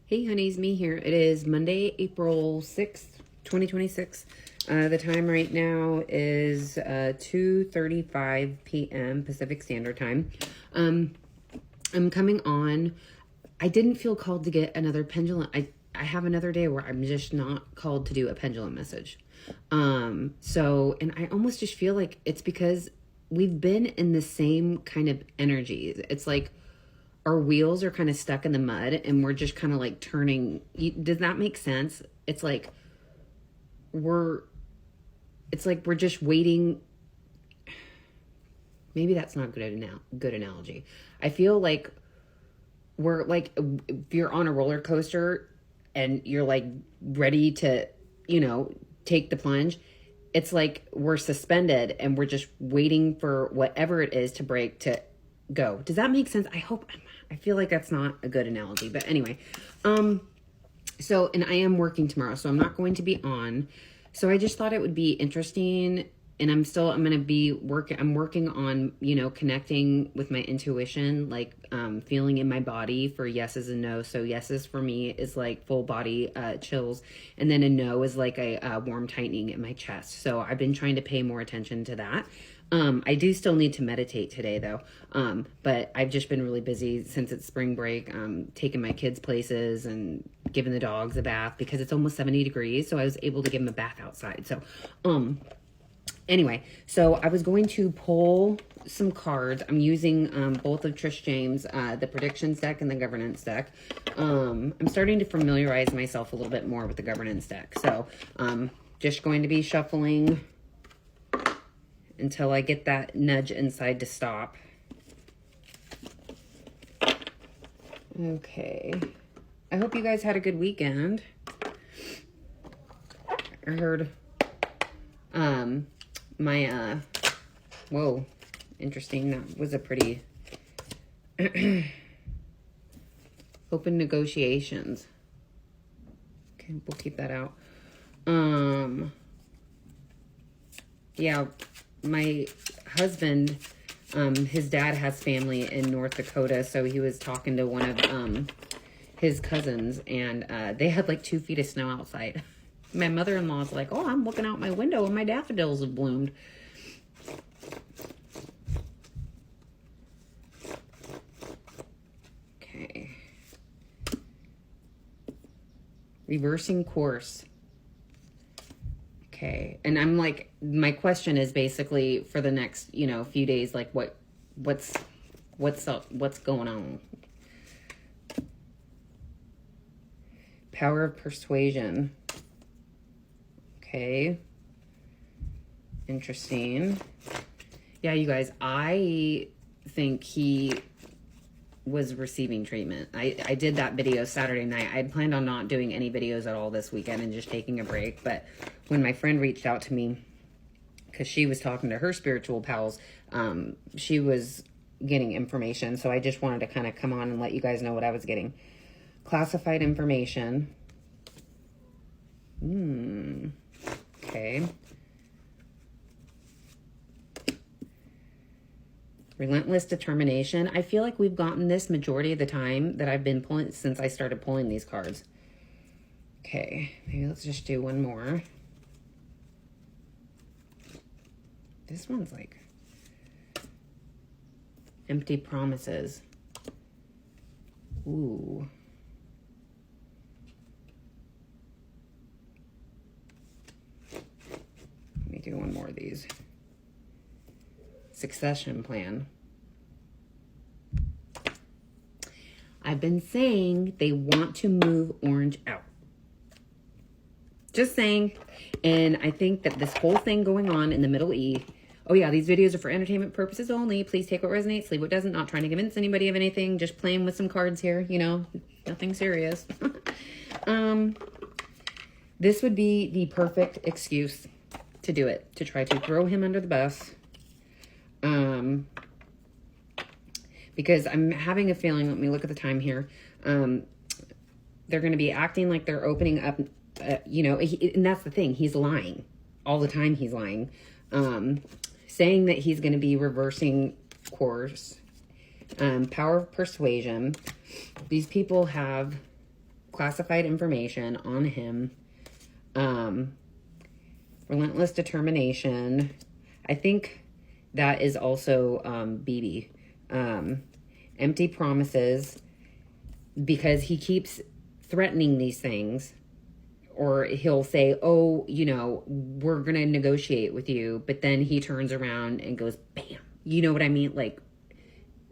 Hey honeys, me here. It is Monday, April 6th, 2026. The time right now is 2:35 p.m. Pacific Standard Time. I'm coming on. I didn't feel called to get another pendulum. I have another day where I'm just not called to do a pendulum message. And I almost just feel like it's because we've been in the same kind of energies. It's like our wheels are kind of stuck in the mud and we're just kind of like turning. Does that make sense? We're it's like we're just waiting. Maybe that's not good analogy. I feel like we're like, if you're on a roller coaster and you're like ready to, take the plunge, it's like we're suspended and we're just waiting for whatever it is to break to go. Does that make sense? I feel like that's not a good analogy, but anyway. And I am working tomorrow, so I'm not going to be on. So I just thought it would be interesting, and I'm going to be I'm working on, connecting with my intuition, like feeling in my body for yeses and no. So yeses for me is like full body chills, and then a no is like a warm tightening in my chest. So I've been trying to pay more attention to that. I do still need to meditate today though. But I've just been really busy since it's spring break, taking my kids places and giving the dogs a bath because it's almost 70 degrees. So I was able to give them a bath outside. So, anyway, so I was going to pull some cards. I'm using, both of Trish James, the predictions deck and the governance deck. I'm starting to familiarize myself a little bit more with the governance deck. So, just going to be shuffling until I get that nudge inside to stop. Okay. I hope you guys had a good weekend. I heard whoa, interesting. That was a pretty open negotiations. Okay, we'll keep that out. Yeah, my husband, his dad has family in North Dakota, so he was talking to one of his cousins, and they had like 2 feet of snow outside. My mother-in-law's like, oh, I'm looking out my window and my daffodils have bloomed. Okay. Reversing course. Okay. And I'm like, my question is basically for the next, few days, like what's going on? Power of persuasion. Okay. Interesting. Yeah, you guys, I think he was receiving treatment. I did that video Saturday night. I had planned on not doing any videos at all this weekend and just taking a break. But when my friend reached out to me, because she was talking to her spiritual pals, she was getting information. So I just wanted to kind of come on and let you guys know what I was getting. Classified information. Okay. Relentless determination. I feel like we've gotten this majority of the time that I've been pulling since I started pulling these cards. Okay, maybe let's just do one more. This one's like empty promises. Ooh. Let me do one more of these. Succession plan. I've been saying they want to move Orange out. Just saying. And I think that this whole thing going on in the Middle East. Oh yeah, these videos are for entertainment purposes only. Please take what resonates, leave what doesn't. Not trying to convince anybody of anything. Just playing with some cards here, nothing serious. This would be the perfect excuse to do it. To try to throw him under the bus. Because I'm having a feeling, let me look at the time here. They're going to be acting like they're opening up, and that's the thing. He's lying all the time. He's lying, saying that he's going to be reversing course. Power of persuasion. These people have classified information on him. Relentless determination. I think that is also BB. Empty promises, because he keeps threatening these things. Or he'll say, oh, you know, we're going to negotiate with you. But then he turns around and goes, bam. You know what I mean? Like,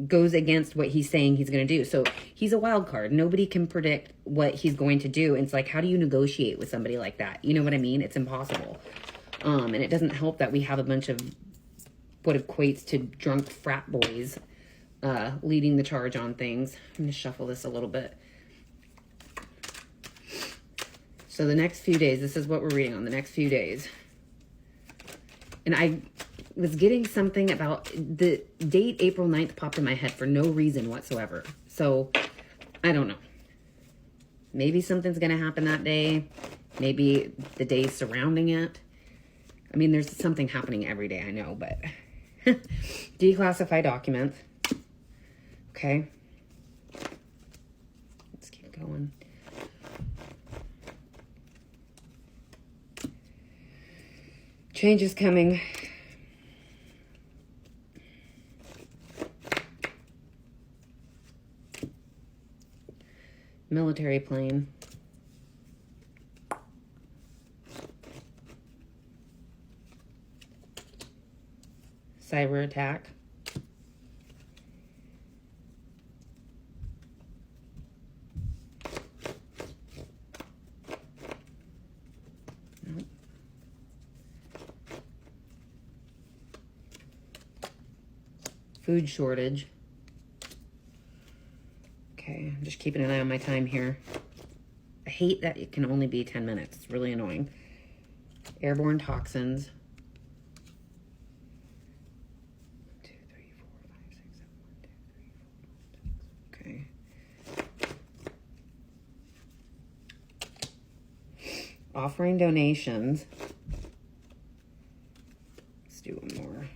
goes against what he's saying he's going to do. So he's a wild card. Nobody can predict what he's going to do. And it's like, how do you negotiate with somebody like that? You know what I mean? It's impossible. And it doesn't help that we have a bunch of what equates to drunk frat boys leading the charge on things. I'm going to shuffle this a little bit. So the next few days, this is what we're reading on the next few days. And I was getting something about the date April 9th popped in my head for no reason whatsoever. So I don't know. Maybe something's going to happen that day. Maybe the days surrounding it. I mean, there's something happening every day, I know, but declassify documents. Okay. Let's keep going. Change is coming. Military plane. Cyber attack. Food shortage. Okay, I'm just keeping an eye on my time here. I hate that it can only be 10 minutes. It's really annoying. Airborne toxins. 1, 2, 3, 4, 5, 6, 7, 1, 2, 3, 4, 5, 6. Okay. Offering donations. Let's do one more.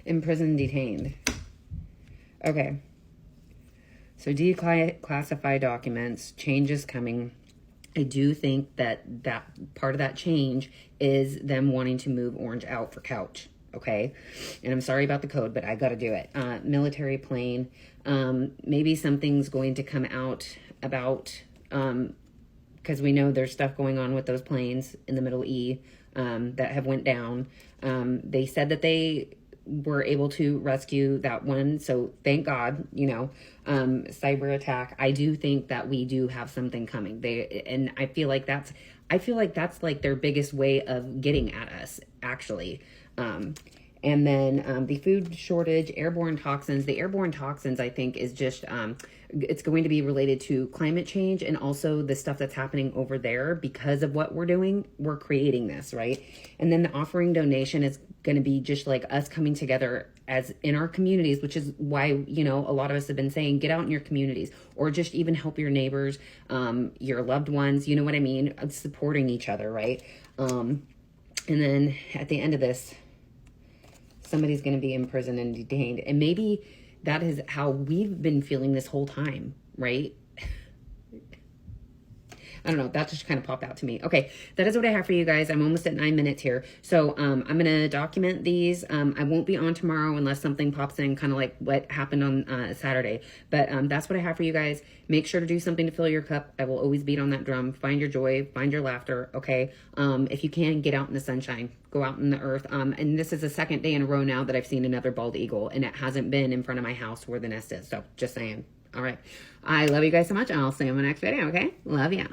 Imprisoned, detained. Okay. So declassify documents. Change is coming. I do think that part of that change is them wanting to move Orange out for Couch. Okay. And I'm sorry about the code, but I got to do it. Military plane. Maybe something's going to come out about, because we know there's stuff going on with those planes in the Middle East that have went down. They said that they were able to rescue that one, so thank God. You know, cyber attack. I do think that we do have something coming. And I feel like that's like their biggest way of getting at us, actually. And then the food shortage, airborne toxins. The airborne toxins, I think, is just, it's going to be related to climate change and also the stuff that's happening over there because of what we're doing. We're creating this, right? And then the offering donation is going to be just like us coming together as in our communities, which is why, you know, a lot of us have been saying, get out in your communities or just even help your neighbors, your loved ones, you know what I mean? Supporting each other, right? And then at the end of this, somebody's going to be imprisoned and detained. And maybe that is how we've been feeling this whole time, right? I don't know. That just kind of popped out to me. Okay, that is what I have for you guys. I'm almost at 9 minutes here. So I'm going to document these. I won't be on tomorrow unless something pops in, kind of like what happened on Saturday. But that's what I have for you guys. Make sure to do something to fill your cup. I will always beat on that drum. Find your joy. Find your laughter, okay? If you can, get out in the sunshine. Go out in the earth. And this is the second day in a row now that I've seen another bald eagle. And it hasn't been in front of my house where the nest is. So just saying. All right. I love you guys so much. And I'll see you in my next video, okay? Love ya.